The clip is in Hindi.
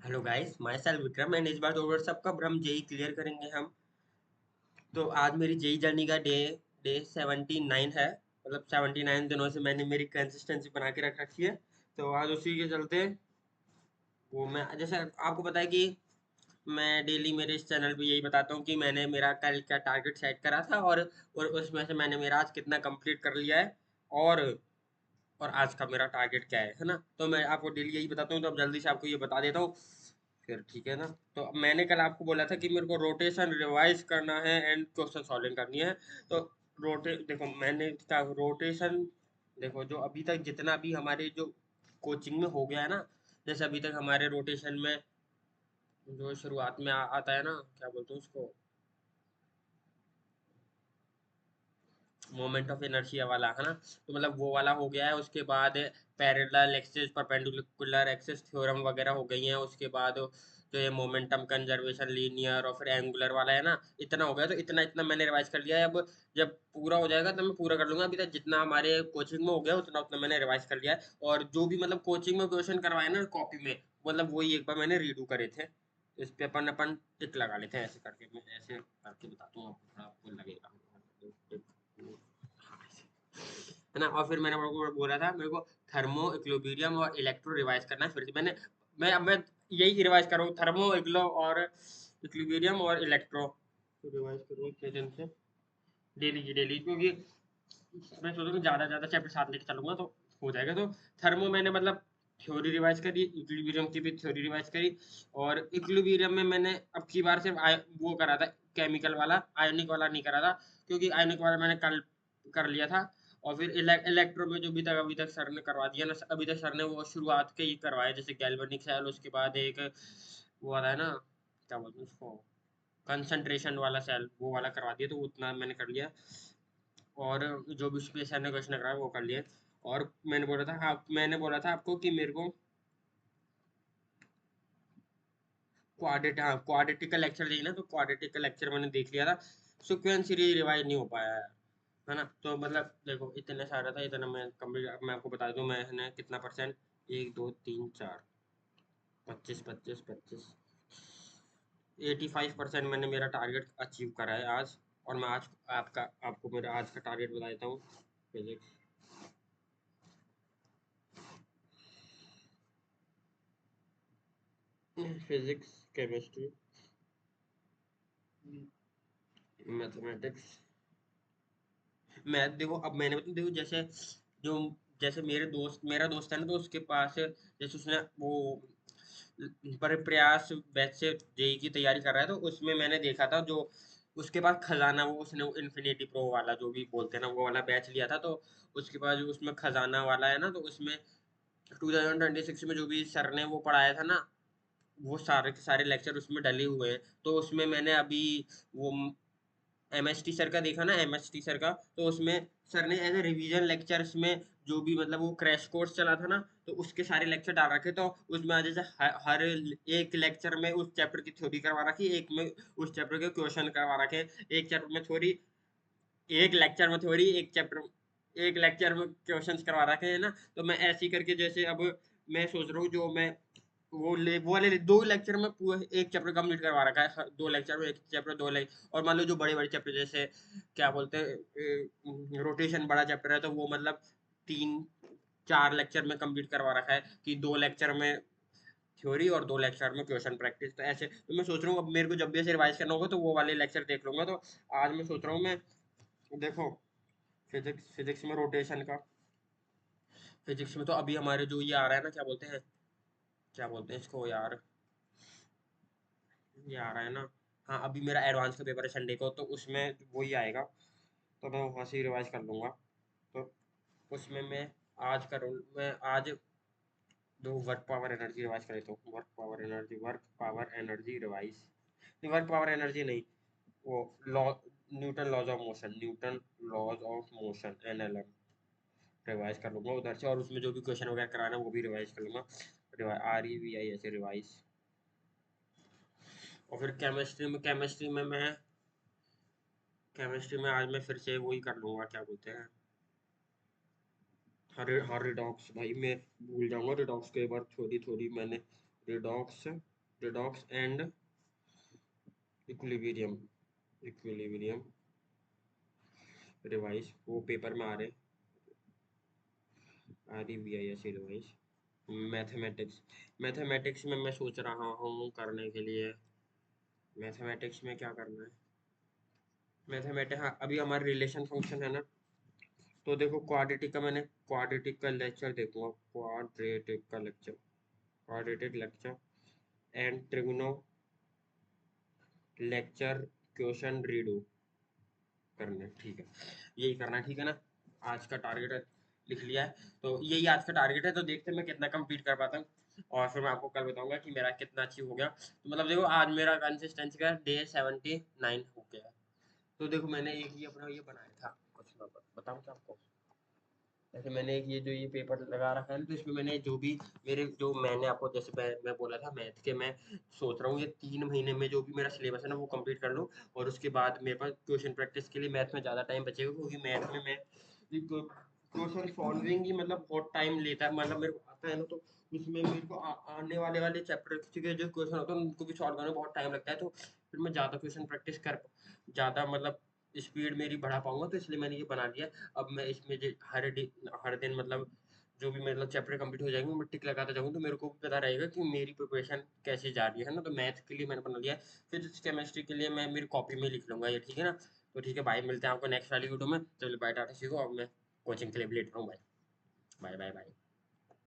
Hello guys, my self Vikram and इस बार तो सबका भ्रम जेई क्लियर करेंगे हम। तो आज मेरी जेई जर्नी का डे डे 79 है। मतलब 79 दिनों से मैंने मेरी कंसिस्टेंसी बना के रख रखी है। तो आज उसी के चलते वो मैं जैसे आपको पता है कि मैं डेली मेरे इस चैनल पे यही बताता हूँ कि मैंने मेरा कल क्या टारगेट सेट करा था और उसमें से मैंने मेरा आज कितना कंप्लीट कर लिया है। और और आज का मेरा टारगेट क्या है ना। तो मैं आपको डेली यही बताता हूँ, तो अब जल्दी से आपको ये बता देता हूँ। फिर ठीक है ना। तो मैंने कल आपको बोला था कि मेरे को रोटेशन रिवाइज करना है एंड क्वेश्चन सॉल्विंग करनी है। तो देखो मैंने क्या रोटेशन, देखो जो अभी तक जितना भी हमारे जो कोचिंग में हो गया है ना। जैसे अभी तक हमारे रोटेशन में जो शुरुआत में आता है ना, क्या बोलते हैं उसको, मोमेंट ऑफ इनर्शिया वाला है ना। तो मतलब वो वाला हो गया है। उसके बाद parallel axis perpendicular axis theorem वगैरह हो गई हैं। उसके बाद जो ये मोमेंटम कंजर्वेशन लीनियर और फिर एंगुलर वाला है ना, इतना हो गया। तो इतना इतना मैंने रिवाइज कर लिया है। अब जब पूरा हो जाएगा तब मैं पूरा कर लूंगा। अभी तक जितना हमारे कोचिंग में हो गया उतना उतना मैंने रिवाइज कर लिया है। और जो भी मतलब कोचिंग में क्वेश्चन करवाए ना कॉपी में, मतलब वही एक बार मैंने रीडू करे थे। इस पे अपन अपन टिक लगा लेते हैं। ऐसे करके मैं ऐसे करके बताता हूँ आपको, थोड़ा आपको लगेगा। है ना। और फिर मैंने को बोला था मेरे को थर्मो इक्विलिब्रियम और इलेक्ट्रो रिवाइज करना है। फिर से मैं यही रिवाइज कर रहा हूँ, थर्मो इक्लो और इक्विलिब्रियम और इलेक्ट्रो तो रिवाइज करूँ इतने दिन से डेली की डेली, क्योंकि मैं सोच रहा हूँ ज़्यादा ज़्यादा चैप्टर साथ लेके चलूंगा तो हो जाएगा। तो थर्मो मैंने मतलब थ्योरी रिवाइज करी, इक्विलिब्रियम की भी थ्योरी रिवाइज करी। और इक्विलिब्रियम में मैंने अब की बार सिर्फ वो करा था केमिकल वाला, आयोनिक वाला नहीं करा था। क्योंकि आयोनिक वाला मैंने कल कर लिया था। और फिर इलेक्ट्रो में जो भी तक अभी तक सर ने करवा दिया ना, अभी तक सर ने वो शुरुआत के ही करवाया, जैसे गैल्वेनिक सेल, उसके बाद एक वो आता है ना, क्या बोलते हैं उसको, कंसंट्रेशन वाला सेल, वो वाला करवा दिया। तो उतना मैंने कर लिया। और जो भी उसमें सर ने क्वेश्चन कराया वो कर लिए। और मैंने बोला था, हाँ मैंने बोला था आपको कि मेरे को क्वाड्रेटिक का लेक्चर चाहिए ना। तो क्वाड्रेटिक का लेक्चर मैंने देख लिया था। सीक्वेंस सीरीज रिवाइज नहीं हो पाया है ना। तो मतलब देखो इतने सारा था, इतना मैं कंप्लीट मैं आपको बता दूं मैंने कितना परसेंट, एक दो तीन चार, 25 25 25, 85% मैंने मेरा टारगेट अचीव करा है आज। और मैं आज आपको मेरा आज का टारगेट बता देता हूँ। Physics physics chemistry mathematics math. देखो अब मैंने मतलब देखो जैसे जो जैसे मेरा दोस्त है ना, तो उसके पास जैसे उसने वो पर प्रयास बैच से जेई की तैयारी कर रहा है। तो उसमें मैंने देखा था जो उसके पास खजाना, वो उसने वो इन्फिनिटी प्रो वाला जो भी बोलते हैं ना, वो वाला बैच लिया था। तो उसके बाद जो उसमें खजाना वाला है ना, तो उसमें 2026 में जो भी सर ने वो पढ़ाया था ना, वो सारे के सारे लेक्चर उसमें डले हुए हैं। तो उसमें मैंने अभी वो एमएसटी सर का देखा ना, एमएसटी सर का। तो उसमें सर ने एज ए रिवीजन लेक्चर्स में जो भी मतलब वो क्रैश कोर्स चला था ना, तो उसके सारे लेक्चर डाल रखे। तो उसमें जैसे हर एक लेक्चर में उस चैप्टर की थ्योरी करवा रखी, एक में उस चैप्टर के क्वेश्चन करवा रखे। एक चैप्टर में थ्योरी, एक लेक्चर में थ्योरी, एक लेक्चर में क्वेश्चंस करवा रखे हैं ना। तो मैं ऐसे ही करके जैसे अब मैं सोच रहा हूँ जो मैं वो वाले दो लेक्चर में पूरा एक चैप्टर कंप्लीट करवा रखा है। दो लेक्चर में एक चैप्टर, दो लेक्चर। और मान लो जो बड़े बड़े चैप्टर जैसे क्या बोलते हैं रोटेशन बड़ा चैप्टर है, तो वो मतलब तीन चार लेक्चर में कंप्लीट करवा रखा है कि दो लेक्चर में थ्योरी और दो लेक्चर में क्वेश्चन प्रैक्टिस। तो ऐसे तो मैं सोच रहा हूँ अब मेरे को जब भी ऐसे रिवाइज करना होगा तो वो वाले लेक्चर देख लूंगा। तो आज मैं सोच रहा हूँ मैं देखो फिजिक्स में रोटेशन का, फिजिक्स में तो अभी हमारे जो ये आ रहा है ना, क्या बोलते हैं इसको यार, ये आ रहा है ना। हाँ अभी मेरा एडवांस का पेपर है संडे को, तो उसमें वही आएगा। तो मैं वहाँ से ही रिवाइज कर लूँगा। तो उसमें मैं आज दो वर्क पावर एनर्जी रिवाइज कर लेता हूँ। वर्क पावर एनर्जी रिवाइज, नहीं वर्क पावर एनर्जी नहीं, वो law, Newton laws of motion NLM revise कर लूँगा उधर से। और उसमें जो भी क्वेश्चन वगैरह कराना है वो भी रिवाइज कर लूँगा। REVI ऐसे रिवाइज। और फिर केमिस्ट्री में आज मैं फिर से वही कर लूँगा, क्या बोलते हैं, हर रिडॉक्स। भाई मैं भूल जाऊँगा रिडॉक्स, कई बार थोड़ी थोड़ी मैंने redox redox and equilibrium revise, वो पेपर में आ रही VIS रिवाइज। मैथमेटिक्स में मैं सोच रहा हूँ करने के लिए। मैथमेटिक्स में क्या करना है? मैथमेटिक्स, हाँ, अभी हमारे रिलेशन फंक्शन है ना, तो देखो क्वाड्रेटिक का लेक्चर देखूंगा, quadratic lecture and trigno lecture question redo करना है, ठीक है, यही करना है, ठीक है ना। आज का टारगेट है, लिख लिया है, तो यही आज का टारगेट है, तो देखते हैं मैं कितना कंप्लीट कर पाता हूँ, और फिर मैं आपको कल बताऊंगा कि मेरा कितना अचीव हो गया। तो मतलब देखो आज मेरा कंसिस्टेंसी का डे 79 हो गया। तो देखो मैंने एक ही अपना ये बनाया था कुछ, मैं बताऊँ क्या आपको। जैसे मैंने एक ये पेपर लगा रखा है, तो इसमें मैंने जो भी मेरे जो मैंने आपको जैसे मैं बोला था मैथ के, मैं सोच रहा हूँ ये 3 महीने में जो भी मेरा सिलेबस है ना वो कंप्लीट कर लूँ, और उसके बाद मेरे पास क्वेश्चन प्रैक्टिस के लिए मैथ में ज़्यादा टाइम बचेगा, क्योंकि मैथ में मैं क्वेश्चन सॉल्विंग ही मतलब बहुत टाइम लेता है, मतलब मेरे को आता है ना, तो उसमें मेरे को आने वाले चैप्टर के जो क्वेश्चन होते हैं उनको भी सॉल्व करने में बहुत टाइम लगता है, तो फिर मैं ज़्यादा क्वेश्चन प्रैक्टिस कर ज़्यादा मतलब स्पीड मेरी बढ़ा पाऊंगा, तो इसलिए मैंने ये बना दिया। अब मैं इसमें हर दिन मतलब जो भी मतलब चैप्टर कंप्लीट हो जाएंगे मैं टिक लगाता जाऊंगा, तो मेरे को भी पता रहेगा कि मेरी प्रिपरेशन कैसे जा रही है ना। तो मैथ के लिए मैंने बना लिया है, फिर केमिस्ट्री के लिए मैं मेरी कॉपी में लिख लूंगा ये, ठीक है ना। तो ठीक है भाई, मिलते हैं आपको नेक्स्ट वाली वीडियो में, चलो बाय, टाटा, सीखो, अब मैं कोचिंग के लिए भी लेट रहा हूँ भाई, बाय बाय बाय।